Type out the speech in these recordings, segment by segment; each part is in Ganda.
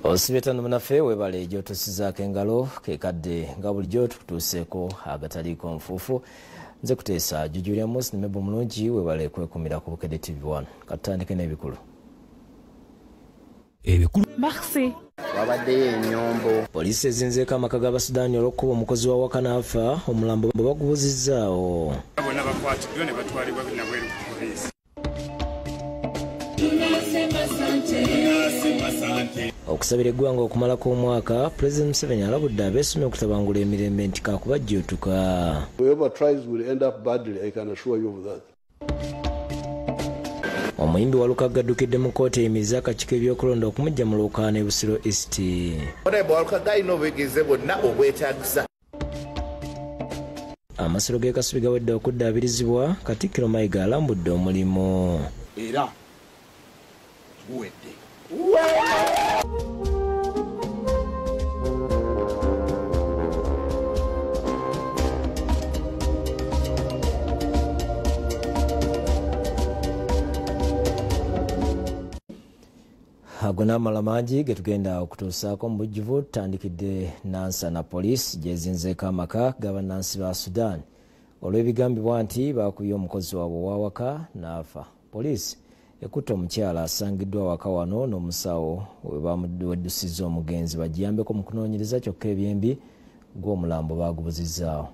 Osibetano munafe webale jotusizaako engalo kekadde nga bulijjo tukutuuseeko agataliiko nfuufu nze kuteesa Julia Moss ne Mebo Mulungi webale kwekumira ku Bukedde TV1 katandike n'ebikulu. Merci. Wabaddeyo ennyombo. Poliisi ezinzeeko amaka g'Abasudaani olw'okuba omukozi wa waka n'afa omulambo bagubuzizzaawo. Bonna bakwatiddwa ne batwalibwa bw'ebweru ku poliisi. Okusabira eggwanga okumalako omwaka, President Museveni alabudde abeesomye okutabangula emirembe nti kaakubajjuutuka. Whoever tries will end up badly, I can assure you of that. Omuyimbi Walukaga addukidde mu kkooti eyimiriza akakiiko ebyokulonda okumujja mu Lwokaana e Busiro East. Walukaga alina obwegeze bwonna obwetaagisa. Amasiro g'e Kasubi gawedde okuddaabirizibwa, Katikkiro Mayiga alambudde omulimu. Era guwedde. Ago n'amala mangi getugenda okutuusaako mu bujjuvu tutandikidde Nansana Police gyezinzeeko amaka g'abannansi ba Sudan olw'ebigambibwa nti baakubye omukozi waabwe ow'awaka n'afa. Poliisi ekutte omukyala asangiddwa awaka wano n'omusawo weddusizza omugenzi bagiyambeko mu kunoonyereza kyokka ebyembi gw'omulambo baagubuzizzaawo.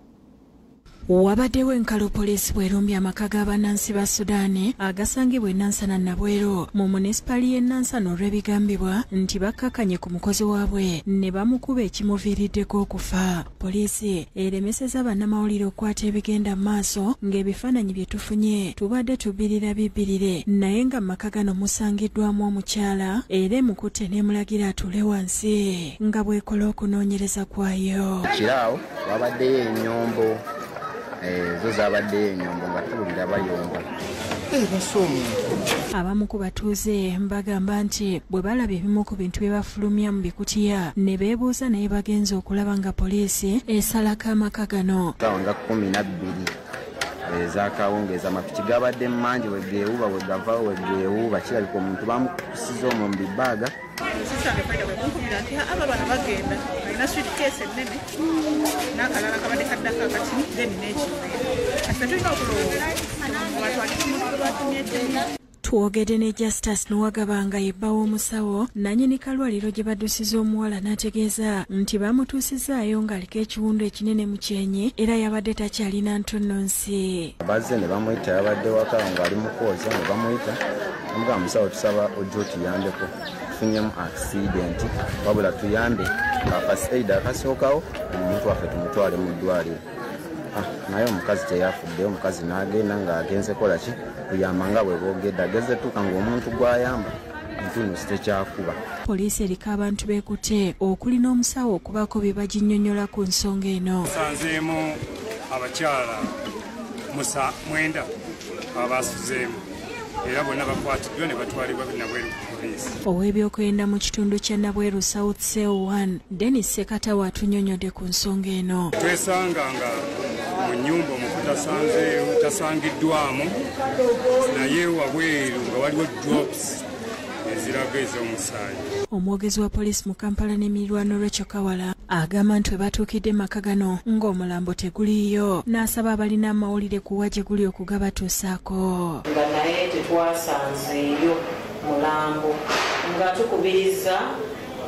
Wabaddewo enkalo poliisi bwerumbye amaka g'abannansi ba Sudaani agasangibwa e Nansana Nabwero mu munisipali y'e Nansana olw'ebigambibwa nti bakkakanye ku mukozi waabwe ne bamukuba ekimuviiriddeko okufa. Poliisi eremesezza bannamawulire okukwata ebigenda mu maaso ng'ebifaananyi bye tufunye tubadde tubirira bibirire naye nga mu maka gano musangiddwamu omukyala era emukutte n'emulagira atule wansi nga bw'ekola okunoonyereza kwayo. Kiraawo wabaddeyo ennyombo. Zo zabaddeyo ennyombo nga tuwulira bayomba. Abamu ku batuuze bagamba nti bwe balaba ebimu ku bintu bye bafulumya mu bikutiya ne beebuuza naye bagenze okulaba nga poliisi esalako amaka gano. Nga 12 ez'akawungeeza amapiki gabadde mangi wegeewuba wegavaawo wegeewuba kirabika omuntu bamukusiza omwo mu bibaaga. Aba bana bagenda balina suitcase ennene n'akalala kabadde kaddako akati then n'ekibuye ate tulina okulowooza abantu batumye. Twogedde ne Justus Nuwagabanga yebba w'omusawo nannyini kalwaliro gye baddusiza omuwala n'ategeeza nti bamutuusizaayo ng'aliko ekiwundu ekinene mu kyenyi era yabadde takyalina ntunnunsi. Bazze ne bamuyita yabadde waka ng'ali mu kwoza ne bamuyita amugamba musawo tusaba ojja otuyambeko tufunyemu accident wabula tuyambe nga first aid akasookawo omuntu waffe tumutwale mu ddwaliro. Naye omukazi teyafudde, omukazi n'agenda ng'agenze kola ki kuyamba nga bwe boogedde ageze tuuka ng'omuntu gw'ayamba entunusi tekyakuba. Poliisi eriko abantu beekutte okuli n'omusawo okubaako bye baginnyonnyola ku nsonga eno. Tusanzeemu abakyala 9 abasuzeemu era bonna bakwatiddwa ne batwalibwa Nabweru ku poliisi. Ow'ebyokwenda mu kitundu kya Nabweru South Cell 1 Dennis Sekatawo atunnyonnyodde ku nsonga eno. Twesanga nga mu nnyumba omuntu tasangiddwamu naye wabweru nga waliwo drops eziraga ez'omusaayi. Omwogezi wa poliisi mu Kampala n'emiriraano Rachel Kawala agamba nti we batuukidde maka gano ng'omulambo teguliiyo n'asaba abalina amawulire kuwa gye guli okugabatuusaako. Nga naye tetwasanzeeyo mulambo nga tukubiriza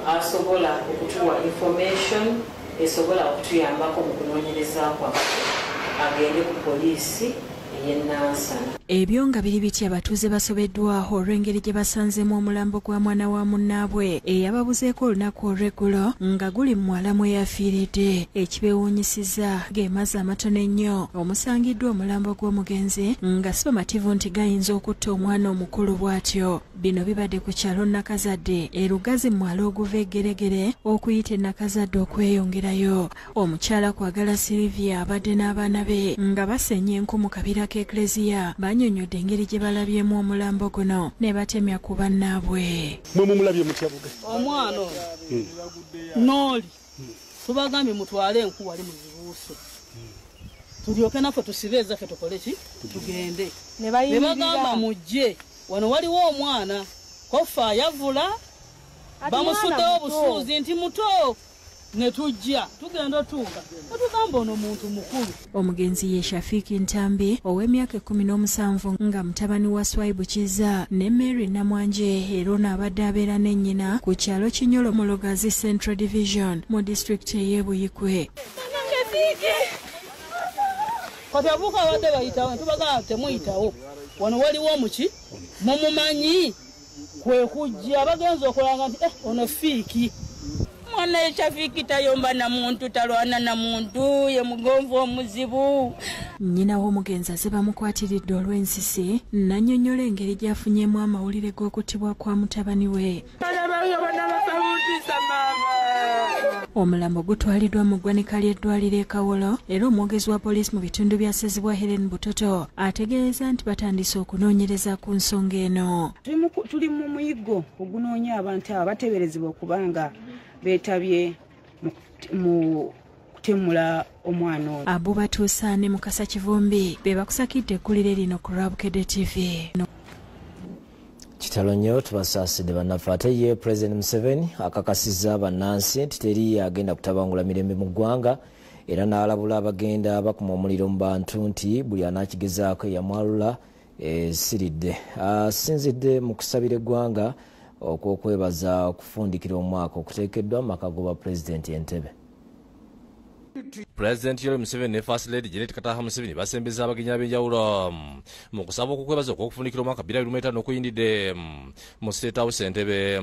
asobola okutuwa information esobola okutuyambako mu kunoonyereza kwaffe agende ku poliisi ey'e Nansana. Ebyo nga biri bitya abatuuze basobeddwaho olw'engeri gye basanzeemu omulambo gwa mwana wa munnaabwe eyababuzeeko olunaku olw'eggulo nga guli mu mwalamu eyafiiridde. Ekibeewuunyisizza geemazi amatono ennyo omusangiddwa omulambo gw'omugenzi nga si bamativu nti gayinza okutta omwana omukulu bw'atyo. Bino bibadde ku kyalo Nakazadde erugazi mu mwalo oguva eggeregere okuyita Nakazadde okweyongerayo. Omukyala Kwagala Silivia abadde n'abaana be nga basennya enku mu kabira k'Eklezia bannyonnyodde engeri gye balabyemu omulambo guno ne batemya ku bannaabwe. Mwe mumulabye mutya buge? Omwana n'oli tubagambye mutwale enku wali mu zibuuso tulyoke naffe tusibe ezaffe tukole ki tugende ne bagamba mujje wano waliwo omwana kofa yavula bamusuddewo busuuzi nti muto ne tujja tugenda tuuka netugamba ono muntu mukulu. Omugenzi ye Shafiki Ntambi ow'emyaka 17 nga mutabani wa Swaibu Kiza ne Mary Namwanje era ono abadde abeera ne nnyina ku kyalo Kinyolo mu Lugazi Central Division mu district y'e Buyikwe. Kati avuka abadde bayitawo ntubagamba temuyitawo wano waliwo muki mumumanyi kwe kujja bagenza okulanga nti ono Fiiki mwana Shafiki tayomba na muntu talwana na muntu ye mugonvu omuzibu. Nnyina w'omugenzi aze bamukwatiridde olw'ensisi n'annyonnyola engeri gy'afunyemu amawulire g'okuttibwa kwa mutabani we. Omulambo gutwaliddwa mu ggwanika ly'eddwaliro e Kawolo era omwogezi wa poliisi mu bitundu bya Ssezibwa Helen Butoto ategeeza nti batandise okunoonyereza ku nsonga eno. Tuli mu muyiggo ogunoonya abantu abateeberezebwa okubanga beetabye mu kutemula omwana ono. Abo batuusa ne Mukasa Kivumbi be bakusakidde ekkulire lino ku Rabukedde TV. Kitalo nnyo tubasaasidde bannaffe ate ye President Museveni akakasizza bannansi nti teri agenda kutabangula mirembe mu ggwanga era n'alabula abagenda bakuma omuliro mu bantu nti buli anaakigezaako eyamwalula siridde. Asinzidde mu kusabira eggwanga okw'okwebaza okufundikira omwaka okuteekeddwa mu maka g'obwa Pulezidenti Entebbe. President Yoweri Museveni ne First Lady Janet Kataha Museveni basembeza abagenyi ab'enjawulo mu kusaba okukwebaza okw'okufundikira omwaka 2025 okuyindidde mu State House Entebbe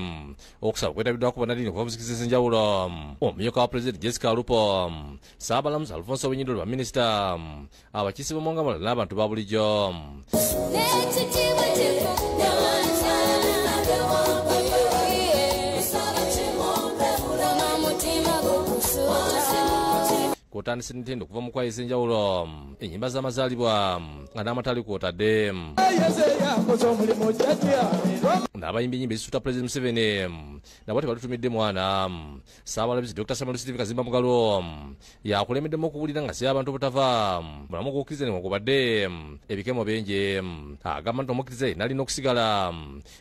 okusaba kwetabiddwako bannaddiini okuva mu nzikiriza ez'enjawulo. Omumyuka wa President Jessica Alupo, Ssaabalamuzi Alfonso Owinyindo, baminisita, abakiise b'omwanga amalala n'abantu ba bulijjo. Kotandise Nintendo okuva mu kwaya ez'enjawulo, ennyimba z'amazaalibwa nga n'amatali kwotadde. N'abayimbi ennyimba ezisuuta President Museveni nabo tebalutumidde mwana. Ssaabalamuzi Dr. Samuel Steve Kazimba Mugalo yakulembeddemu okuwulira nga si abantu obutava bulamu gw'okukkiriza newankubadde ebikemo bingi. Agamba nti omukkiriza yenna alina okusigala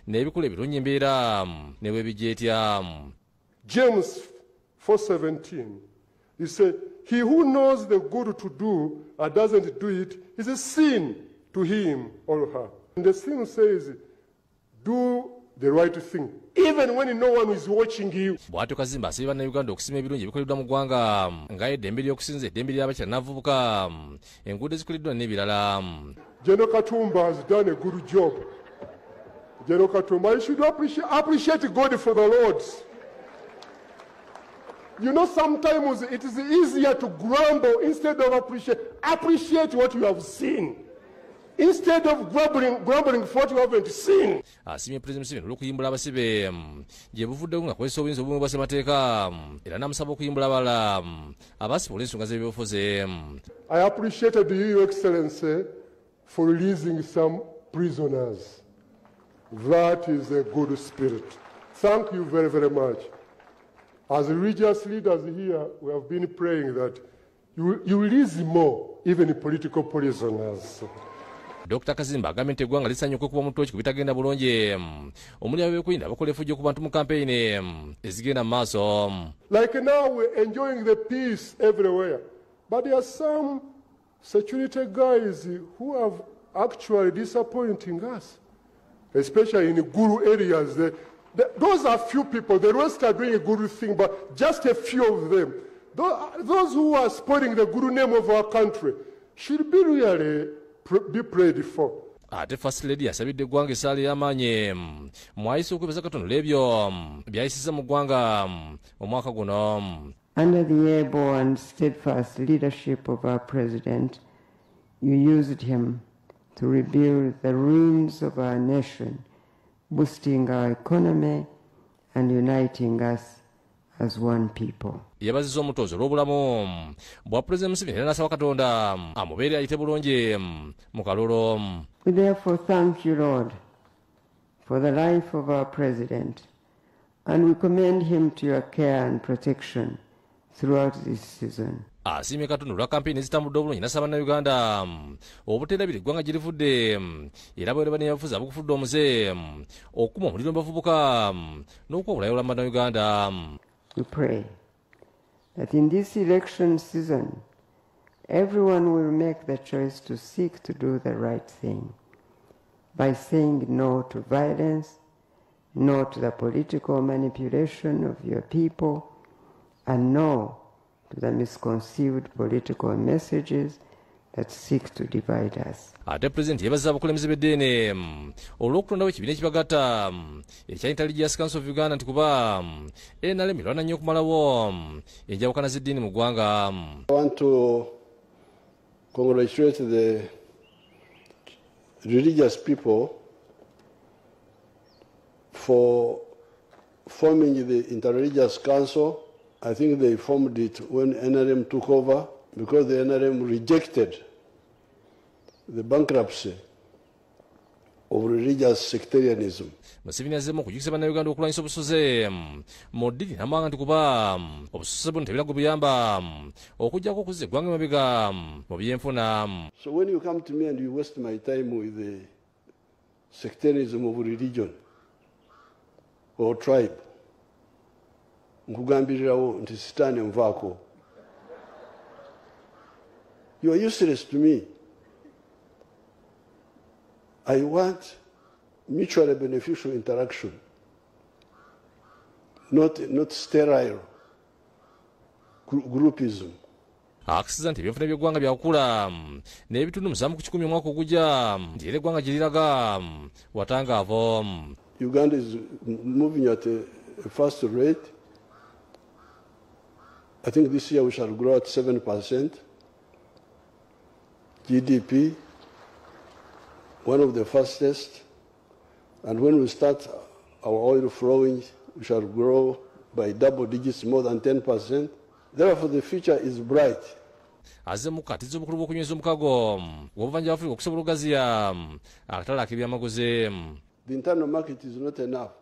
n'ebikulu ebirungi embeera ne bwebijja etya. James 4:17 he said, "He who knows the good to do and doesn't do it is a sin to him or her." And the sin says, do the right thing, even when no one is watching you. Bw'atyo Kazimba asabye bannayuganda okusima ebirungi ebikoleddwa mu ggwanga nga eddembe ly'okusinza eddembe ly'abakira n'abavubuka, enguudo ezikoleddwa n'ebirala. General Katumba has done a good job. General Katumba, you should appreciate God for the Lord. You know, sometimes it is easier to grumble instead of appreciate what you have seen, instead of grumbling for what you haven't seen. Asimye President Museveni olw'okuyimbula abasibe gye buvuddewo nga kwesa obuyinza obumwe bw'assemateeka era n'amusaba okuyimbula abalala abasiba olw'ensonga z'ebyobufuzi. I appreciated you, Your Excellency, for releasing some prisoners. That is a good spirit. Thank you very, very much. As religious leaders here, we have been praying that you release more, even political prisoners. Dr. Kazimba agambye nti eggwanga lisanyuka okuba omutwe ku bitagenda bulungi omuli abeebyokwerinda abakola effujjo ku bantu mu kampeyini ezigenda mu maaso. Like now we're enjoying the peace everywhere, but there are some security guys who have actually disappointing us, especially in Guru areas. Those are few people. The rest are doing a good thing, but just a few of them. Those who are spoiling the good name of our country should be really be prayed for. Ate First Lady yasabidde eggwanga essaala ey'amaanyi mwayisa okwebaza Katonda olw'ebyo byayisiza mu ggwanga omwaka guno. Under the airborne steadfast leadership of our President, you used him to rebuild the ruins of our nation, boosting our economy and uniting us as one people. Yabazizza omutozo olw'obulamu bwa President Museveni era n'asaba Katonda amubeere ayite bulungi mu kalulu. We therefore thank you, Lord, for the life of our President, and we commend him to your care and protection throughout this season. asiimye katundu lwa kampeyini ezitambudde obulungi nasaba Uganda obuteerabira eggwanga gye livudde era bwere banyabufuzi abukufudde omuze okukuma omuliro mu bavubuka n'okuwa obulayo olamba Uganda. We pray that in this election season everyone will make the choice to seek to do the right thing by saying no to violence, no to the political manipulation of your people, and no to the misconceived political messages that seek to divide us. Ate Pulezidenti yeebazizza abakulembeze b'eddiini olw'okutondawo ekibiina ekibagatta ekya Intelligence Council of Uganda nti kuba NRM erwana nnyo okumalawo enjawukana z'eddiini mu ggwanga. I want to congratulate the religious people for forming the Interreligious Council. I think they formed it when NRM took over because the NRM rejected the bankruptcy of religious sectarianism. Museveni azzeemu okujjukisa bannayuganda okulwanyisa obusoze mu ddiini n'amawanga nti kuba obusoze buno tebiragwe buyamba okuggyako okuzza eggwanga emabega mu byenfuna. So when you come to me and you waste my time with the sectarianism of religion or tribe, nkugambirirawo nti sitaani nvaako. You are useless to me. I want mutually beneficial interaction, not sterile groupism. Akisiza nti ebyenfuna by'eggwanga byakula n'ebitundu 7% omwaka ogujja nti era eggwanga gye liraga watangaavu. Uganda is moving at a fast rate. I think this year we shall grow at 7%. GDP, one of the fastest. And when we start our oil flowing, we shall grow by double digits, more than 10%. Therefore, the future is bright. Azze mu katiza obukulu bw'okunyweza omukago gw'obuvanjuba Afrika okusobola okugaziya akatale ak'ebyamaguzi. The internal market is not enough.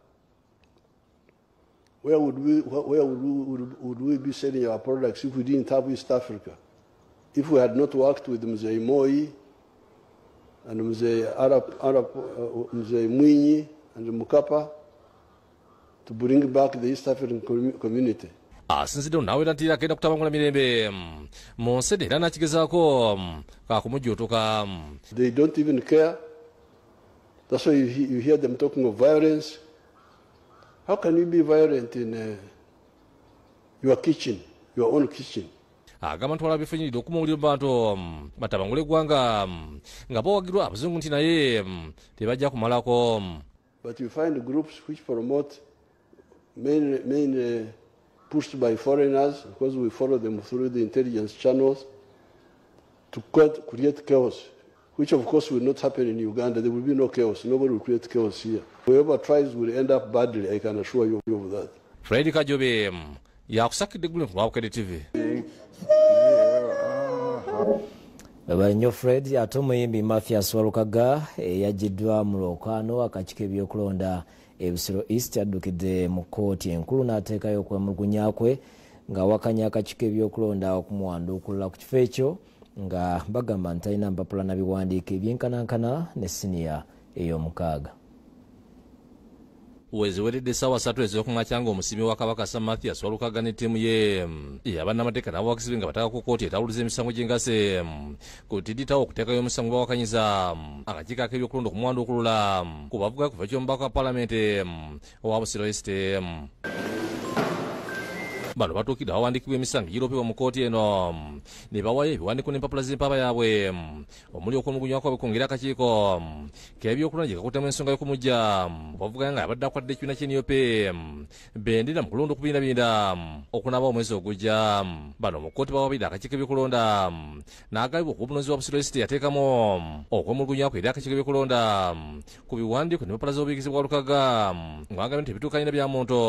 Where would we be selling our products if we didn't have East Africa? If we had not worked with Mzee Moi and Mzee Mwinyi and Mukapa to bring back the East African community. Asinzidde n'awera nti agenda kutabangula mirembe mu nsi era n'akigezaako kakumujjuutuka. They don't even care. That's why you hear them talking of violence. How can you be violent in your kitchen, your own kitchen? Agamba nti waliwo abeefenyiridde okuma omuliro mu bantu batabangula eggwanga nga bawagirwa abazungu nti naye tebajja kumalako. But you find groups which promote mainly pushed by foreigners, because we follow them through the intelligence channels, to create chaos, which of course will not happen in Uganda. There will be no chaos. Nobody will create chaos here. Whoever tries will end up badly, I can assure you of that. Fred Kajobe yakusakidde eggulu ku Lwabukede TV. Nnyo Fred ate omuyimbi Mathias Walukaga yajiddwa mu lwokaano akakiiko ebyokulonda ebisiro East addukidde mu kkooti enkulu n'ateekayo okwemulugunya kwe ng'awakanya akakiiko ebyokulonda okumuwanduukulira ku kifo ekyo nga bagamba nti talina mpapula na biwandiiko ebyenkanankana ne siniya ey'omukaaga. Weziweredde essaawa 3 ez'okumakya ng'omusiimi wa Kabaka Sam Mathias Walukaga ne ttiimu ye ey'abannamateeka n'abawagizi be nga bataka ku kkooti etawuluza emisango gy'engase ku tidditawo okuteekayo omusango bawakanyiza akakiiko ak'ebyokulonda okumuwanduukulula ku bavuga kuva ky'omubaka wa paalamenti owa Busiro East. Bano batuukidde abawandiikibwa emisango egiroopebwa mu kkooti eno ne bawayo ebiwandiiko n'empapula z'empaaba yaabwe omuli okwemulugunya kwabwe kwongera akakiiko k'ebyokulonda gye kakuttemu ensonga y'okumujja bavuga nga yabadde akwadde ekibiina ky'NUP bendera mu kulonda okubindabinda okunaaba omwezi ogujja. Bano mu kkooti bawabidde akakiiko ebyokulonda n'agabibwa okuba obunozi bwa Busiro East yateekamu okwemulugunya kwe eri akakiiko ebyokulonda ku biwandiiko n'empapula z'obuyigizi bwa Lukaga ng'agambye nti ebituukanye bya muntu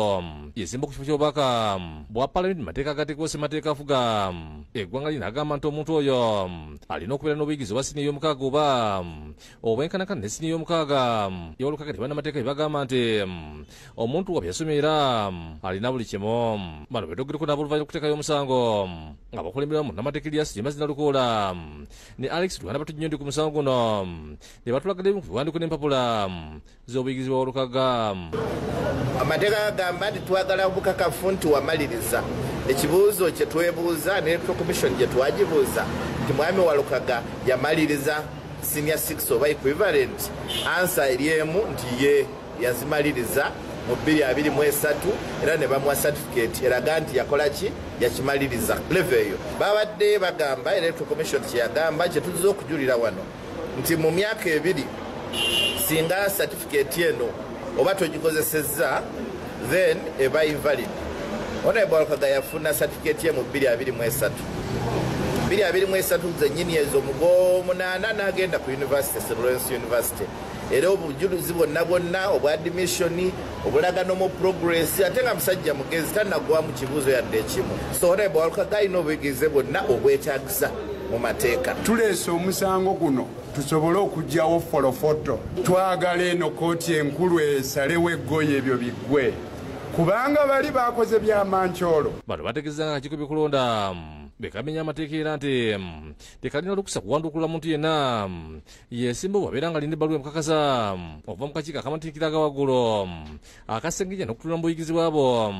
yesimba ku kifo ky'obubaka bwa palamenti mateeka agateekebwa ssemateeka afuga eggwanga lino agamba nti omuntu oyo alina okubeera n'obuyigirize obwa siniya y'omukaaga oba obwenkanakana ne siniya y'omukaaga y'olukaaga ne bannamateeka bye bagamba nti omuntu wabwe yasomye era alina buli kimu. Bano beetogereko nabo oluvannyuma okuteekayo omusango nga bakulemberwa munnamateeka Erias Mazina Lukoola ne Alex Luganda Batujjondi ku musango guno ne batulagadde ebimu ku biwandiiko n'empapula z'obuyigirize bw'olukaaga. Amateeka gagamba nti twagala obukakafu nti wamaliriza. Ekibuuzo kye twebuuza ne Electoral Commission gye twagibuuza nti mwami Walukaga yamaliriza senior 6 oba equivalent, answer eri emu nti ye yazimaliriza mu 2023 era ne bamuwa certificate eraga nti yakola ki yakimaliriza level eyo. Babadde bagamba Electoral Commission kye yagamba kye tuzze okujulira wano nti mu myaka ebiri singa certificate eno oba togikozesezza then eba invalid. Honorable Walukaga yafuna certificate ye mu 2023 zennyini ezo mugo 8 n'agenda ku University St. Lawrence University. Era obujulizi bwonna obwa admission obulagano mu progress ate nga musajja mugezi tannagwa mu kibuuzo yadde ekimu. So Honorable Walukaga alina obuyigirize bwonna obwetaagisa mu mateeka. Tuleese omusango guno tusobole okugyawo folofoto, twagala eno kooti enkulu esalewo eggoye ebyo biggwe kubanga bali bakoze by'amankyolo. Bano bategeeza nga akakiiko byekulonda bekamenya amateeka era nti tekalina olukusa kuwandukula muntu yenna yesimba bwabeera nga alina ebbaluwa emukakasa okuva mu kakiiko akamattikira aga waggulu akasengejja n'okutulira mu buyigirizi bwabo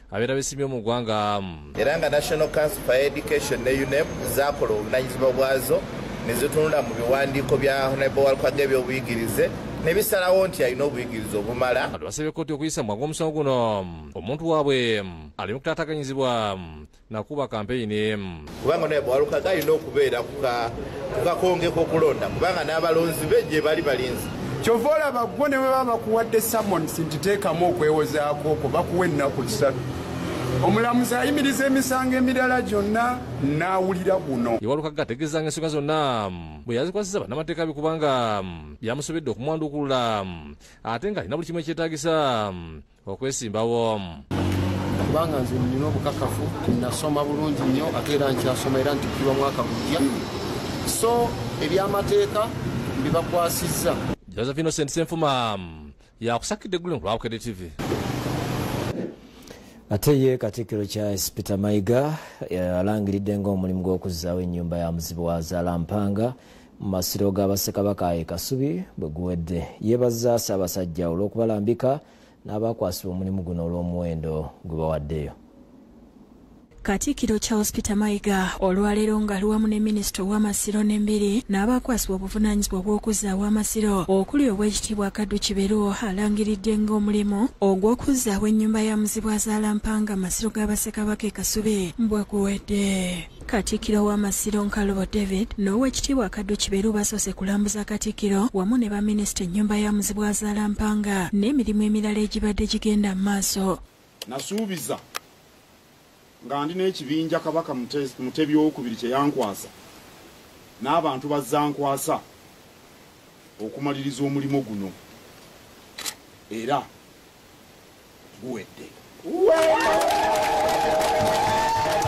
abeera beesimbye mu ggwanga. Era nga National Council for Education ne UNEP zaakola obuvunanyizibwa bwazo ne zitunula mu biwandiiko bya Honorable Walukaga eby'obuyigirize ne bisalawo nti alina obuyigirize obumala. Basabye kkooti okuyisa mu bwangu omusango guno omuntu waabwe ali mu kutaataganyizibwa nakuba kampeyini. Kubanga Honorable Walukaga alina okubeera ku kakonge k'okulonda kubanga n'abalonzi be gye bali balinzi. Kyova olaba gwo ne bwe baba bakuwadde summons nti teekamu okwewozaako okwo bakuwa ennaku 3. Omulamuzi ayimiriza emisango emirala gyonna n'awulira guno. Walukaga ategeeza ng'ensonga zonna bwe yazikwasiza bannamateeka be kubanga byamusobedde okumwandukulula ate ng'alina buli kimu ekyetaagisa okwesimbawo. Kubanga nze nina obukakafu nasoma bulungi nnyo ate era nkyasoma era ntikirwa mwaka gujja, so ebyamateeka bibakwasizza. Joseph Innocent Senfuma yakusakidde eggulo ku Lwabukedde TV. Ate ye Katikkiro Charles Peter Mayiga alangiridde ng'omulimu gw'okuzzaawo ennyumba ya muzibe wa Zaalampanga mu masiro g'Abassekabaka e Kasubi bwe guwedde. Yeebaza Ssaabasajja olw'okubalambika n'abakwasibwa omulimu guno olw'omuwendo gwe bawaddeyo. Katikkiro Charles Peter Mayiga olwaleero nga luwamu ne minisita ow'amasiro n'embiri n'abakwasibwa obuvunaanyizibwa bw'okuzzaawo amasiro okuli Oweekitiibwa Kaddu Kiberu alangiridde ng'omulimu ogw'okuzzaawo ennyumba ya muzibe wa Zaalampanga amasiro g'Abassekabaka e Kasubi bwe guwedde. Katikkiro w'amasiro Nkalobo David n'Oweekitiibwa Kaddu Kiberu basoose kulambuza Katikkiro wamu ne baminisita ennyumba ya muzibe wa Zaalampanga n'emirimu emirala egibadde gigenda mu maaso. Nasuubiza nga ndi n'ekibinja Kabaka Mutebi owookubiri kye yankwasa n'abantu bazzankwasa okumaliriza omulimu guno era guwedde.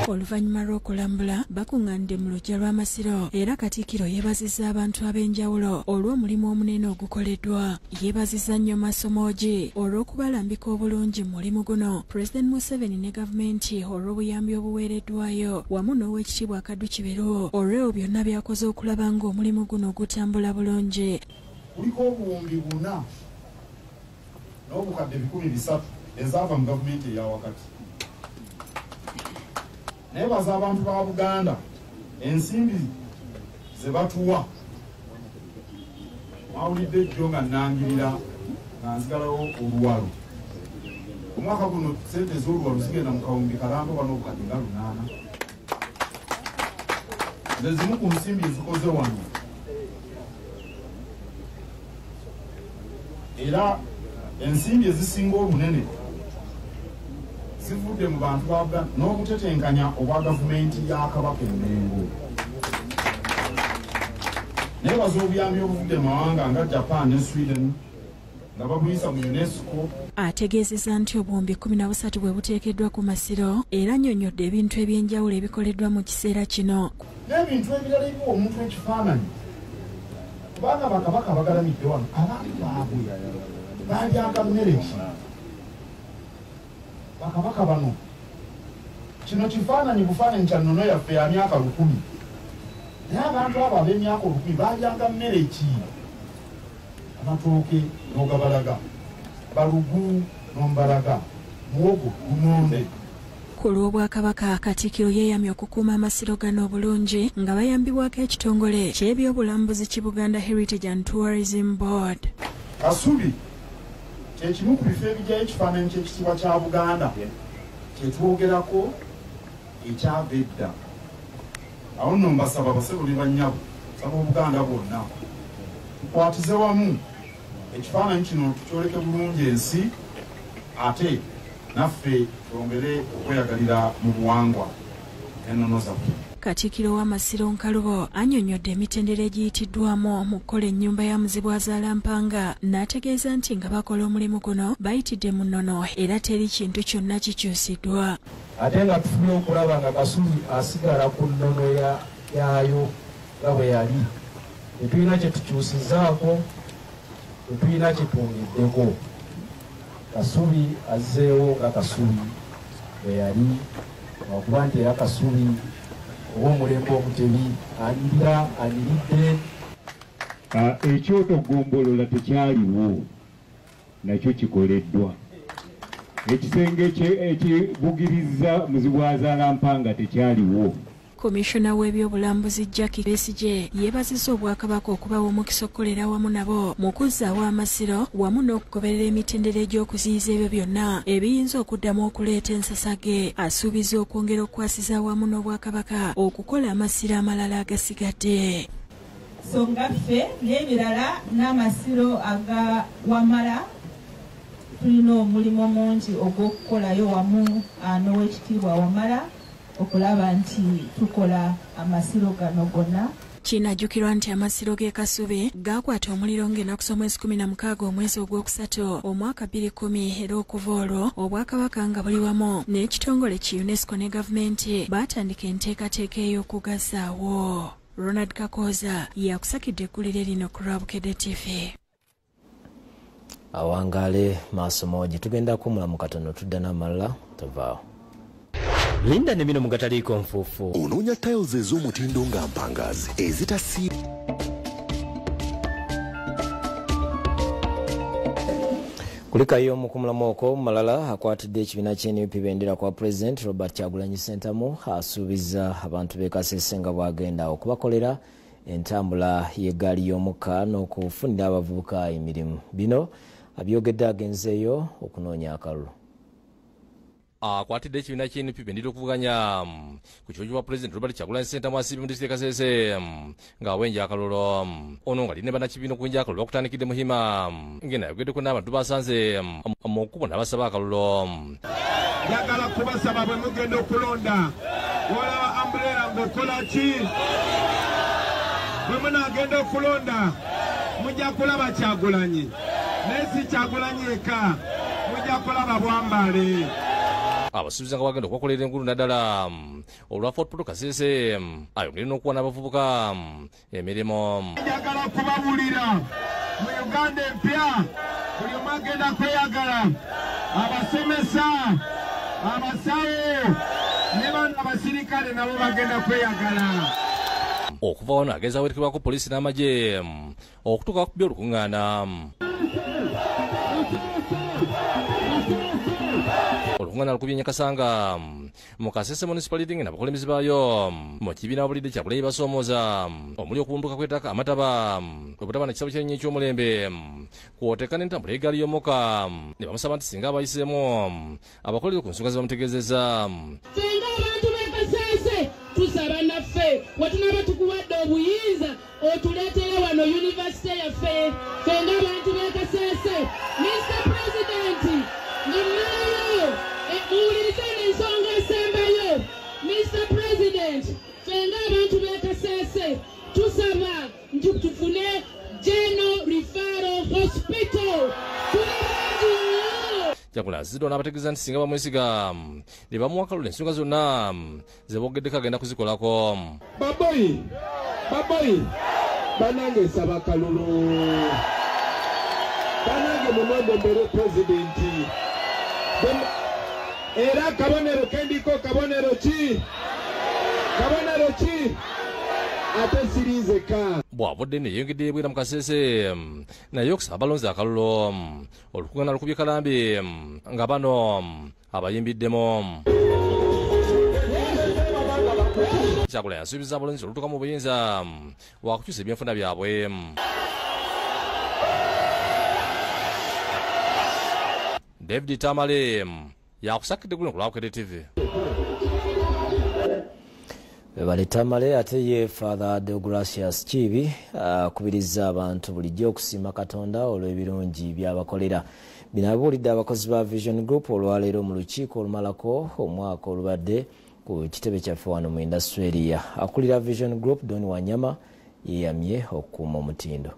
Oluvannyuma lw'okulambula bakuŋŋaanidde mu luggya lw'amasiro era Katikkiro yeebazizza abantu ab'enjawulo olw'omulimu omunene ogukoleddwa. Yeebazizza nnyo Masomogi olw'okubalambika obulungi mu mulimu guno, President Museveni ne gavumenti olw'obuyambi obuweereddwayo wamu n'Oweekitiibwa Kaddu Kiberu olw'ebyo byonna byakoze okulaba ng'omulimu guno gutambula bulungi. Kuliko obuwumbi 4 n'obukadde 300 ezaava mu gavumenti eya wakati. Nebaza abantu ba Buganda ensimbi ze batuwa mawulidde jjo nga nnangirira nga nzigalawo oluwalo. Omwaka guno sente z'oluwalo zigenda mu kawumbi kalambo n'obukadde nga 8. Ze zimu ku nsimbi ezikoze wano era ensimbi ezisinga obunene zivudde mu bantu ba Buganda n'obutetenkanya obwa gavumenti ya Kabaka Mengo. Nebaza obuyambi obuvudde mu mawanga nga Japan ne Sweden nga babuyisa mu UNESCO. Ategeezezza nti obuwumbi 13 bwe buteekeddwa ku masiro era annyonnyodde ebintu eby'enjawulo ebikoleddwa mu kiseera kino. N'ebintu ebirala ebiwa omuntu ekifaananyi. Kubanga bakabaka bagalamidde wano abantu baabwe balyanga mmere ki? Bakabaka bano kino kifaananyi bufaananyi kya nnono yaffe ya myaka 1000. Naye abantu abo ab'emyaka 1000 balyanga mmere ki? Amatooke n'ogabalaga, balugu n'ombalaga, muwogo gumonde. Ku lw'Obwakabaka, Katikkiro yeeyamye okukuuma amasiro gano obulungi nga bayambibwako ekitongole ky'ebyobulambuzi ki Buganda Heritage and Tourism Board. Kasubi kyekimu ku bifo ebijjayo ekifaananyi ky'ekitiibwa kya Buganda kyetwogerako ekyava edda. Awo nno mbasaba basebuli bannyabo, saba Obuganda bwonna tukwatize wamu ekifaananyi kino tukyoleke bulungi ensi, ate naffe twongere okweyagalira mu buwangwa ennono zaffe. Katikkiro w'Amasiro Nkalubo annyonnyodde emitendera egiyitiddwamu mu kukola ennyumba ya Muzibwazaala Mpanga n'ategeeza nti nga bakola omulimu guno bayitidde mu nnono era teri kintu kyonna kikyusiddwa. Ate nga tufubye okulaba nga Kasubi asigala ku nnono yaayo nga bwe yali. Tetulina kye tukyusizaako, tetulina kye twongeddeko. Kasubi azzeewo nga Kasubi bwe yali, okuba nti era Kasubi ow'omulembe Omutebi aniridde. Ekyoto Gombolola tekyaliwo, nakyo kikoleddwa. Ekisenge ekibugiriza Muzibwazaala Mpanga tekyaliwo. Komishona w'ebyobulambuzi Jackie Besigye yeebazizza Obwakabaka okubawa omukisa okukolera wamu nabo mu kuzzaawo amasiro wamu n'okugoberera emitendera egy'okuziyiza ebyo byonna ebiyinza okuddamu okuleeta ensasage. Asuubiza okwongera okukwasiza wamu n'Obwakabaka okukola amasiro amalala agasigadde. So nga ffe n'ebirala n'amasiro aga Wamala tulina omulimu mungi ogw'okukolayo wamu n'Oweekitiibwa Wamala okulaba nti tukola amasiro gano gonna. Kinajjukirwa nti amasiro g'e Kasubi gaakwata omuliro ng'ennaku z'omwezi 16 omwezi ogwokusatu omwaka 2010 era okuva olwo Obwakabaka nga buli wamu n'ekitongole ki UNESCO ne gavumenti baatandika enteekateeka ey'okugazaawo. Ronald Kakoza yakusakidde eggulire lino ku Lwabukedde TV. Awangaale maaso moji tugenda kumulamu katono tudda n'amalala tuvaawo. Linda ne bino mugataliiko nfuufu. Onoonya tiles ez'omutindo nga mpangaazi ezitasi. Kulikayo mukumulamu okwo malala akwatidde ekibiina ky'NUP bendera kwa President Robert Kyagulanyi Ssentamu asuubiza abantu b'e Kasese nga bwagenda okubakolera entambula y'eggaali y'omukka n'okufunira abavubuka emirimu. Bino abyogedde agenzeeyo okunoonya akalulu. Akwatidde ekibiina ky'NUP bendera okuvuganya ku kiwo kya President Robert Kyagulanyi Ssentamu asiibye mu disitulikiti Kasese ng'awenja akalulu. Ono nga lirina bannakibiina okwenja akalulu bakutandikidde Muhima ng'eno ayogeddeko n'abantu basanze mu kkubo n'abasaba akalulu. Njagala kubasaba bwe mugenda okulonda olaba ambuleera ng'okola ki? Bwe munaagenda okulonda mujja kulaba Kyagulanyi naye si Kyagulanyi eka, mujja kulaba Bwambale. Abasuubiza nga bagenda okwakolera enkulu naddala olwa Fort Portal Kasese ayongere n'okuwa n'abavubuka emirimu. Njagala kubabuulira mu Uganda empya buli omu agenda kweyagala, abasomesa, abasawo ne bano abasirikale nabo bagenda kweyagala. Okuva wano ageza awerekerwako poliisi n'amagye okutuuka ku by'olukuŋŋaana. Olukuŋŋaana lukubye Kasanga mu Kasese municipality n'abakulembeze baayo mu kibiina abulidde Kyagulanyi basoomooza omuli okubumbuka kw'ettaka amataba obutaba na kisabo ky'ennyo eky'omulembe kw'oteeka n'entambula y'eggaali y'omukka ne bamusaba nti singa abayiseemu abakolere ku nsonga ze bamutegeezezza. Singa abantu b'e Kasese tusaba naffe wetunaaba tukuwadde obuyinza otuleetere wano yunivasite yaffe ffe ng'abantu b'e Kasese. Mr. President ng'emmalayo muwulirize n'ensonga esembayo. Mr. President ffe ng'abantu b'e Kasese tusaba nti tufune General Referral Hospital Kyagulanyi azizidwa n'abategeeza nti singa bamwesiga ne bamuwa akalulu ensonga zonna ze boogeddeko agenda kuzikolako. Baboyi banange nsaba akalulu, banange munondo mbere pulezidenti era kabonero kendiko kabonero ki ate sirinzeka bw'avudde neeyongedde ebwera mu Kasese naye okusaba abalonzi akalulu olukugana lukubye kalambi nga bano abayimbiddemu. Kyagulanyi asuubiza abalonzi olutuuka mu buyinza wakukyusa ebyenfuna byabwe. David Tamale yakusakidde guno ku Lwakere TV. Bale Tamale ate ye Father Deogracius Kibi akubiriza abantu bulijjo okusiima Katonda olw'ebirungi by'abakolera. Bino abuulidde abakozi ba Vision Group olwaleero mu lukiiko olumalako omwaka olubadde ku kitebe kyaffe wano mu industry area. Akulira Vision Group Don Wanyama yeeyamye okukuuma omutindo.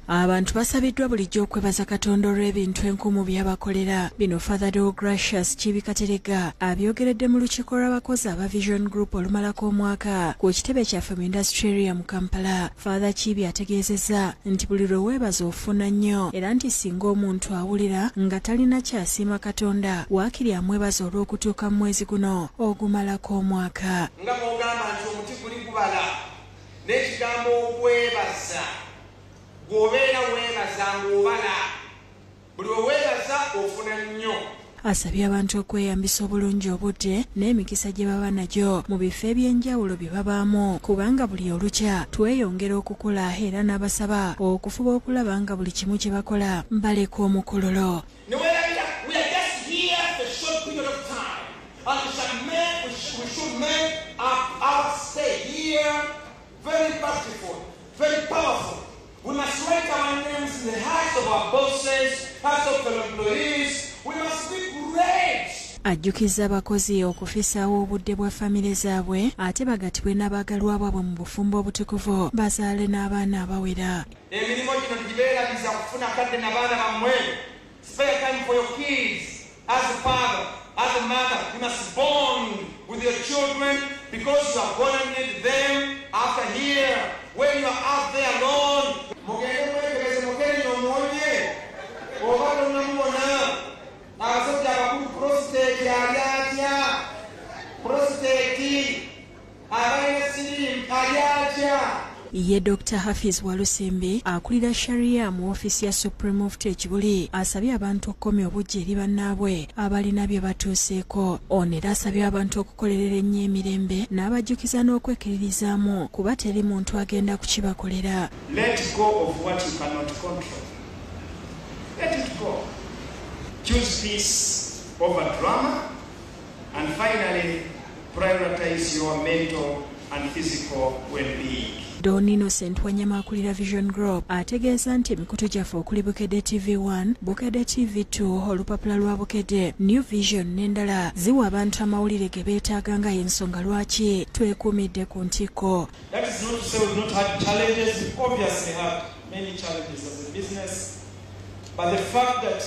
Abantu basabiddwa bulijjo okwebaza Katonda olw'ebintu enkumu by'abakolera. Bino Father Deogracius Kibi Katerega abyogeredde mu lukiiko lw'abakozi aba Vision Group olumalako omwaka ku kitebe kyaffe mu industry area mu Kampala. Father Kibi ategeezezza nti buli lwe weebaza ofuna nnyo era nti singa omuntu awulira nga talina kyasiima Katonda waakiri amwebaza olw'okutuuka mu mwezi guno ogumalako omwaka. Nga bw'ogamba nti omuti guli gubala n'ekigambo okwebaza gobeera weebaza ng'obala buli weweebaza ofuna nnyo. Asabye abantu okweyambisa obulungi obudde n'emikisa gye baba nagyo mu bifo eby'enjawulo bye babaamu kubanga buli olukya tweyongera okukula era n'abasaba okufuba okulaba nga buli kimu kye bakola mbaleka omukololo. We must write our names in the hearts of our bosses, hearts of fellow employees. We must be great. Ajjukizza abakozi okufisaawo obudde bwa famire zaabwe ate bagatibwe n'abaagalwa baabwe mu bufumbo obutukuvu bazaale n'abaana abawera. Emirimu gino gibeerabiza kufuna kadde n'abaana bammwe. Spare time for your kids. As a father, as a mother, you must bond with your children because you are going to need them after here. When you are out there alone, mugende mwekebeze mukene omwonye oba nonamubona abasajja abakulu prostate ali atya prostate abalina sirimu ali atya. Ye Dr. Hafiz Walusimbi akulira Sharia mu ofisi ya Supreme Mufti Ekibuli asabye abantu okukomya obujja eri bannaabwe abalina bye batuuseeko. Ono era asabye abantu okukolerera ennyo emirembe n'abajjukiza n'okwekiririzaamu kuba teri muntu agenda kukibakolera. Let go of what you cannot control. Let it go. Choose peace over drama and finally prioritize your mental and physical well-being. Don Innocent Wanyama akulira Vision Group ategeeza nti emikutu gyaffe okuli Bukedde TV1, Bukedde TV2, olupapula lwa Bukedde, New Vision n'endala ziwa abantu amawulire ge beetaaga nga y'ensonga lwaki twekuumidde ku ntikko. That is not to say we've not had challenges. We've obviously had many challenges as a business. But the fact that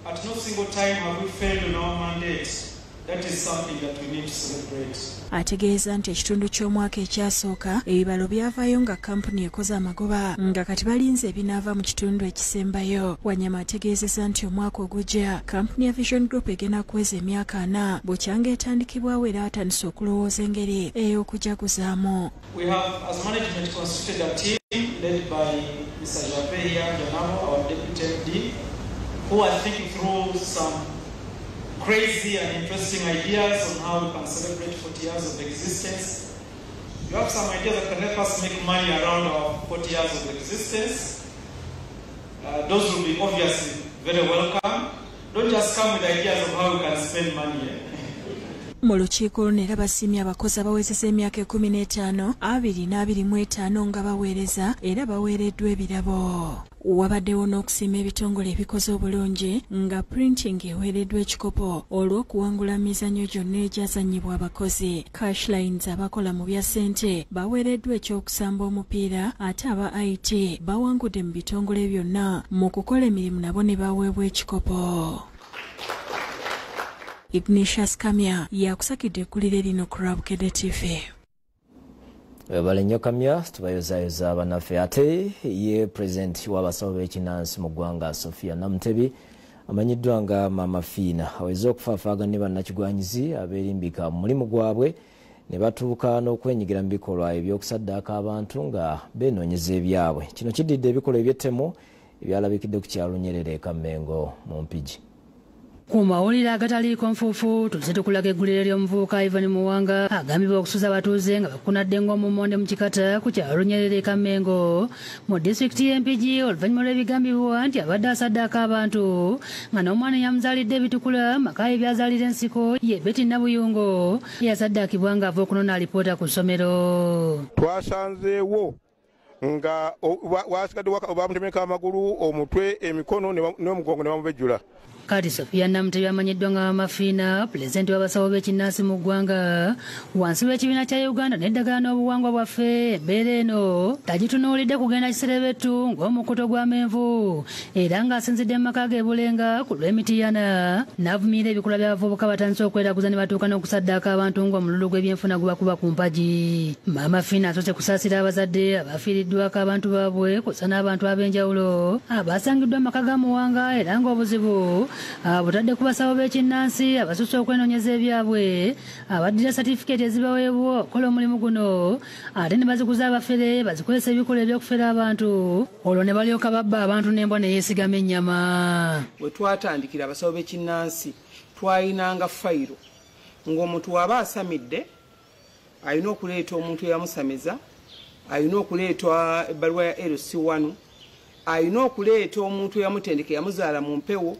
at no single time have we failed on our mandate, that is something that we need to celebrate. Ategeeza nti ekitundu ky'omwaka ekyasooka ebibalo byavaayo nga kampuni ekoze amagoba nga kati balinze ebinaava mu kitundu ekisembayo. Wanyama ategeezeza nti omwaka ogujja kampuni ya Vision Group egenda kuweza emyaka 4 bukyanga etandikibwawo era atandise okulowooza engeri ey'okujaguzaamu. We have as management constituted a team led by Mr. Japeya Janamo, our deputy MD, who are thinking through some crazy and interesting ideas on how we can celebrate 40 years of existence. You have some ideas that can help us make money around our 40 years of existence. Those will be obviously very welcome. Don't just come with ideas of how we can spend money. mu lukiiko luno era basiimye abakozi abawezesa emyaka 15 225 nga baweereza era baweereddwa ebirabo. Wabaddewo n'okusiima ebitongole ebikoze obulungi nga printing eweereddwa ekikopo olw'okuwangula mizannyo gyonna egyazannyibwa abakozi. Cashlines abakola mu bya ssente baweereddwa ekyokusamba omupiira ate aba IT bawangudde mu bitongole byonna mu kukola emirimu nabo ne baweebwa ekikopo. Ignatius Kamya yakusakidde ekkulire lino ku Rabukedde TV. Webale nnyo Kamya, tubayozayoza bannaffe. Ate ye Pulezidenti w'abasawo b'ekinnansi mu ggwanga Sophia Namutebi amanyiddwa nga Mama Fiina aweze okufaafaaga ne bannakigwanyizi abeerimbika mu mulimu gwabwe ne batuuka n'okwenyigira mu bikolwa eby'okusaddaaka abantu nga beenoonyeza ebyabwe. Kino kiddidde ebikolwa eby'ettemu ebyalabikidde ku kyalo Nyerere e Kamengo mu Mpigi. Ku mawulire agataliiko nfuufu tuzze tukulaga eggulire ly'omuvubuka Ivan Muwanga agambibwa okusuza abatuuze nga bakunadde ng'omumonde mu kikata ku kyalo Nyerere e Kamengo mu disitulikiti y'Empigi oluvannyuma lw'ebigambibwa nti abadde asaddaaka abantu nga n'omwana eyamuzaalidde ebitukula maka ebyazaalira ensiko ye Betty Nabuyungo yasaddaakibwa ng'ava okunona alipoota ku ssomero. Twasanzeewo nga wasigadde bamutemeka amagulu omutwe emikono n'omugongo ne bamubejjula. Kati Sophia Namutebi amanyiddwa nga Mama Fiina pulezidenti w'abasawo b'ekinnansi mu ggwanga wansi w'ekibiina kya Uganda n'eddagala n'obuwangwa bwaffe embeera eno tagitunuulidde kugenda kiserebetu ng'omukuto gw'amenvu era ng'asinzidde mu maka ge Bulenga ku lw'Emityana n'avumirira ebikolwa by'abavubuka batandise okweraguza ne batuuka n'okusaddaaka abantu ng'omululu gw'ebyenfuna gubakuba ku mpagi. Mama Fiina asoose kusaasira abazadde abafiiriddwako abantu baabwe kw'ossa n'abantu ab'enjawulo abasangiddwa mu maka ga Muwanga era ng'obuzibu butadde ku basawo b'ekinnansi abasusse okwenoonyeza ebyabwe abaddira satifikeeti ezibaweebwa okukola omulimu guno ate ne baziguza abafere bazikozesa ebikolwa eby'okufera abantu olwo ne balyoka babba abantu n'embwa ne yeesigama ennyama. Bwe twatandikira abasawo b'ekinnansi twayinanga fayiro ng'omuntu waba asamidde alina okuleeta omuntu eyamusamiza, alina okuleeta ebbaluwa ya LC1, alina okuleeta omuntu eyamutendeka yamuzaala mu mpewo,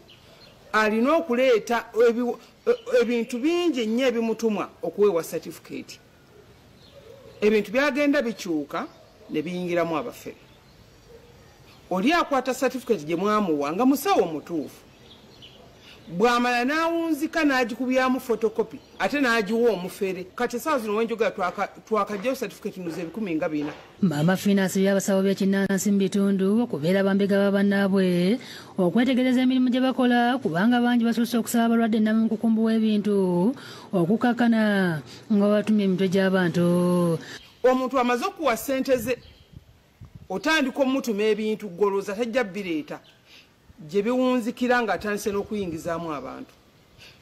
alina okuleeta ebintu bingi nnyo ebimutumwa okuweebwa certificate. Ebintu byagenda bikyuka ne biyingiramu abafere. Oli akwata certificate gye mwamuwa nga musawo omutuufu, bw'amala n'awunzika n'agikubyamu photocopy ate n'agiwa omufere. Kati essaawa zino wenjogera twakajjayo certificate nuze 14. Mama Fiina asabye abasawo b'ekinnansi mu bitundu okubeera bambega ba bannaabwe okwetegereza emirimu gye bakola kubanga bangi basusse okusaba abalwadde namunkukumbu w'ebintu okukakkana nga batumye emitwe gy'abantu. Omuntu amaze okuwa ssente ze otandika omutuma ebintu golooza tajja bireeta gye biwunzikira ng'atandise n'okuyingizaamu abantu.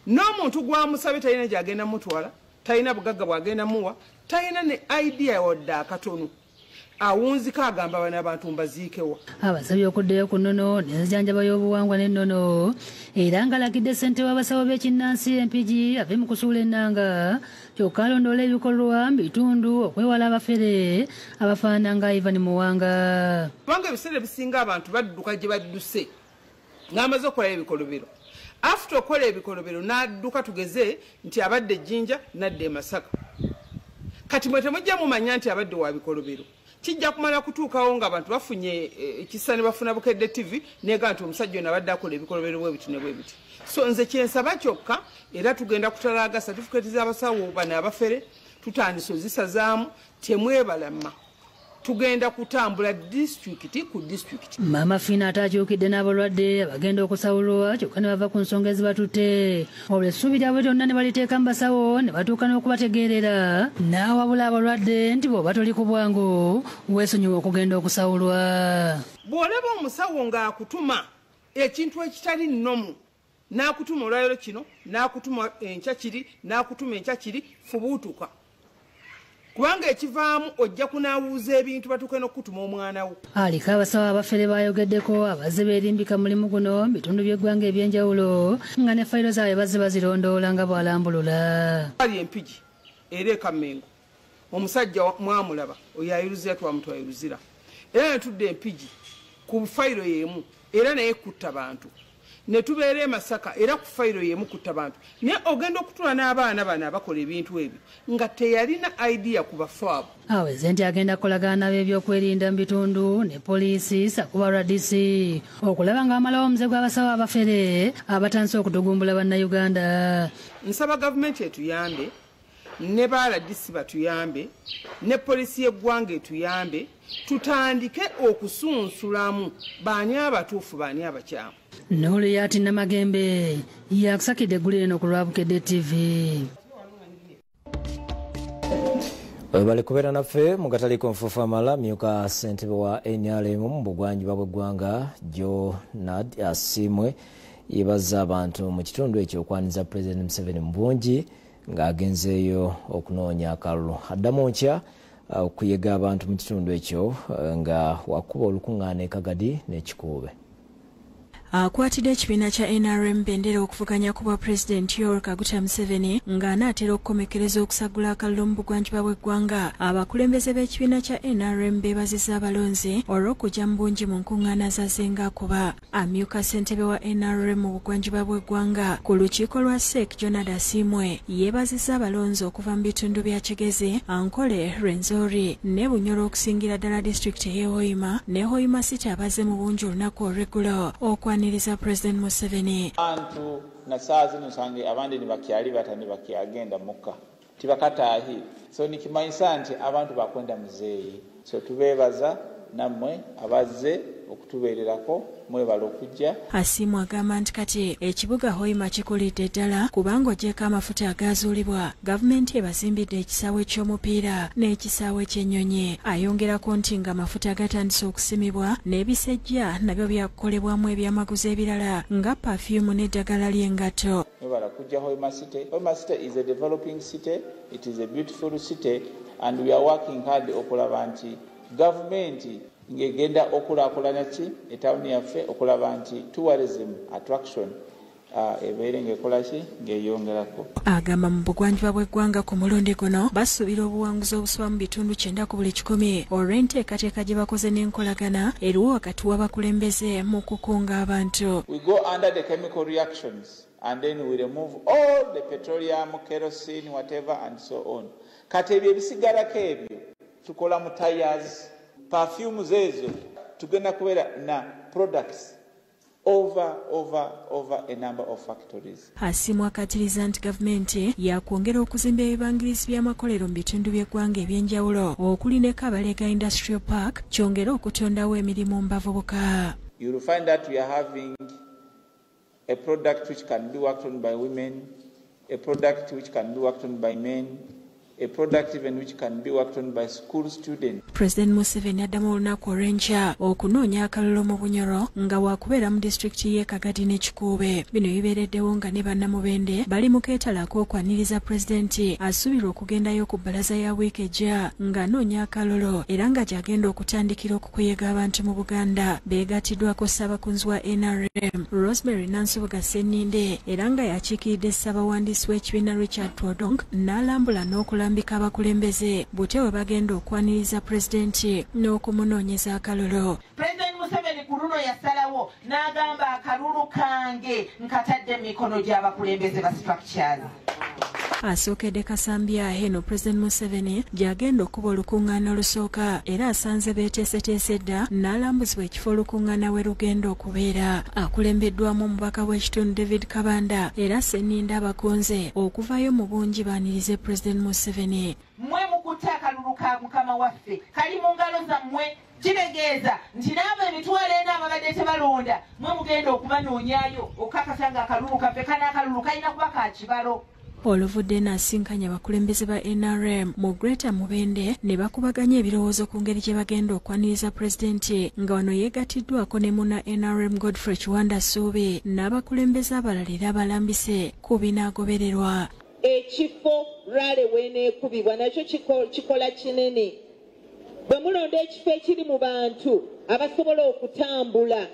N'omuntu gwamusabye talina gy'agenda mutwala, talina bugagga bw'agenda muwa, talina ne idea wadde akatono. Awunzika agamba bana abantu mbaziikewa. Abasabye okuddayo ku nnono n'enzijanjaba y'obuwangwa n'ennono era ng'alagidde ssente w'abasawo b'ekinnansi Empigi ave mu kusuula ennanga kyokka alondoola ebikolwa mu bitundu okwewala abafere abafaanana nga Ivan Muwanga. Kubanga ebiseera ebisinga abantu badduka gye badduse ng'amaze okukola ebikolobero. After okukola ebikolobero n'adduka tugeze nti abadde Jjinja n'adda e Masaka. Kati mwe temujja mumanya nti abadde wa bikolobero. Kijja kumala kutuukawo ng'abantu bafunye ekisa ne bafuna Bukedde TV neega nti omusajja ono abadde akola ebikolobero bwe biti ne bwe biti. So nze kyensaba kyokka era tugenda kutalaaga certificate z'abasawo bano abafere tutandise ozisazaamu temwebalama. Tugenda kutambula disitulikiti ku disitulikiti. Mama Fiina atakyukidde n'abalwadde abagenda okusawulwa kyokka ne bava ku nsonga ezibatutte. Olwo essuubi lyabwe lyonna ne baliteeka mu basawo ne batuuka n'okubategeerera n'awabula abalwadde nti bw'oba toli ku bwangu weesonyiwa okugenda okusawulwa. Bw'olaba omusawo ng'akutuma ekintu ekitali nnomu n'akutuma olwaliro kino n'akutuma enkya kiri n'akutuma enkya kiri fubuutuka. Kubanga ekivaamu ojja kunaawuuza ebintu batuuke n'okutuma omwana wo. Aliko abasawo abafere bayogeddeko abazze beerimbika mulimu guno mu bitundu by'eggwanga eby'enjawulo nga ne fayiro zaabwe bazze bazirondoola nga bw'alambulula. Ali Empigi era e Kamengo omusajja mwamulaba oyo ayiruzira twamutwayiruzira era netudde Empigi ku fayiro y'emu era naye kutta bantu ne tubeera e Masaka era ku fayiro y'emu kutta bantu naye ogenda okutula n'abaana bano abakola ebintu ebyo nga teyalina idea ku bafo abo. Aweze nti agenda kukolagana n'ebyokwerinda mu bitundu ne poliisi sakuba RDC okulaba ng'amalawo omuze gw'abasawo abafere abatandise okutugumbula bannayuganda. Nsaba gavumenti etuyambe ne ba RDC batuyambe ne poliisi y'eggwanga etuyambe tutandike okusunsulamu baani abatuufu baani abakyamu. Noliyati Namagembe yakusakidde eggulire eno ku Lwabukedde TV. Bali kubeera naffe mu katale konfuufu amala myuka ssentebe wa NRM mu bugwanjuba bw'eggwanga Jonad Asimwe yebaza abantu mu kitundu ekyo okwaniza President Museveni mu bungi ng'agenzeeyo okunoonya akalulu. Addamu nkya okuyega abantu mu kitundu ekyo nga wakuba olukuŋŋaana e Kagadi n'ekikuube. Akwatidde ekibiina kya NRM bendera okuvuganya ku bwa President Yoweri Kaguta Museveni ng'anaatera okukomekereza okusagula akalulu mu bugwanjuba bw'eggwanga. Abakulembeze b'ekibiina kya NRM beebazizza abalonzi olw'okujja mu bungi mu nkuŋŋaana zaazenga kuba. Amyuka ssentebe wa NRM mu bugwanjuba bw'eggwanga ku lukiiko lwa SEC Jonad Asimwe yeebazizza abalonzi okuva mu bitundu bya Kigezi, Ankole, Rwenzori ne Bunyoro okusingira ddala disitulikiti y'e Hoima ne Hoima City abaze mu bungi olunaku olw'eggulo okwaniriza President Museveni. Abantu na saa zino sange abandi ni bakyali batani bakyagenda mukka tibakataahi so nikimanyisa nti abantu bakwenda muzeeyi so tubeebaza nammwe abazze okutubeererako mwebala okujja. Asimu agamba nti kati ekibuga Hoima kikulidde ddala kubanga ogyeko amafuta agaazuulibwa. Gavumenti ebazimbidde ekisaawe ky'omupiira n'ekisaawe ky'ennyonyi. Ayongerako nti ng'amafuta gatandise okusimibwa n'ebisejja nabyo byakukolebwamu ebyamaguzi ebirala nga perfume n'eddagala ly'engatto. Mwebala kujja Hoima City. Hoima City is a developing city. It is a beautiful city and we are working hard okulaba nti gavumenti ngegenda okulaakulanya ki etawuni yaffe okulaba nti tourism attraction ebeere ng'ekola ki ng'eyongerako. Agamba mu bugwanjuba bw'eggwanga ku mulundi guno basuubira obuwanguzi obusoba mu bitundu 9 ku buli 100 olw'enteekateeka gye bakoze n'enkolagana eriwo wakati w'abakulembeze mu kukunga abantu. We go under the chemical reactions and then we remove all the petroleum, kerosene, whatever and so on. Kati ebyo ebisigalako ebyo tukola mu tires, perfumes ezo tugenda kubeera na products over a number of factories. Asimu akatiriza nti gavumenti yakwongera okuzimba ebibangirizi by'amakolero mu bitundu by'eggwanga ebyenjawulo okuli ne Kabalega Industrial Park kyongera okutondawo emirimu mu bavubuka. You will find that we are having a product which can be worked on by women, a product which can be worked on by men, a product even which can be worked on by school students. President Museveni addamu olunaku olw'enkya okunoonya akalulu mu Bunyoro nga waakubeera mu disitulikiti y'e Kagadi n'ekikuube. Bino bibeereddewo nga ne bannamubende bali mu keetalako okwaniriza pulezidenti asuubirwa okugendayo ku bbalaza ya wiiki ejja ng'anoonya akalulu era nga gy'agenda okutandikira okukuyega abantu mu Buganda beegatiddwako Ssaabakunzi wa NRM Rosemary Nansubuga Senninde era nga yakiikiridde Ssaabawandiisi w'ekibiina Richard Todong n'alambula n'okulambika abakulembeze butya bwe bagenda okwaniriza pulezidenti n'okumunoonyeza akalulu. President Museveni ku luno yasalawo n'agamba akalulu kange nkatadde mu mikono gy'abakulembeze ba structures. Asookedde Kasambya eno President Museveni gy'agenda okuba olukuŋŋaana olusooka era asanze beeteeseteese dda n'alambuzibwa ekifo olukuŋŋaana we lugenda okubeera. Akulembeddwamu omubaka w'ekitundu David Kabanda era Senninde abakunze okuvayo mu bungi baanirize President Museveni. Mmwe mukutte akalulu ka mukama waffe kali mu ngalo zammwe kitegeeza nti n'abo emitwalo ena ababadde tebalonda mmwe mugenda okubanoonyayo okukakasa nga akalulu kaffe kanaakalulu kalina kuba ka kibalo. Oluvudde n'asinkanya abakulembeze ba NRM mu Greater Mubende ne bakubaganya ebirowoozo ku ngeri gye bagenda okwaniriza pulezidenti nga wano yeegatiddwako ne muna NRM Godfrey Kiwanda Suubi n'abakulembeze abalala era abalambise ku binaagobererwa. Ekifo rale weeneekubibwa nakyo kikola kinene. Bwe mulonda ekifo ekiri mu bantu abasobola okutambula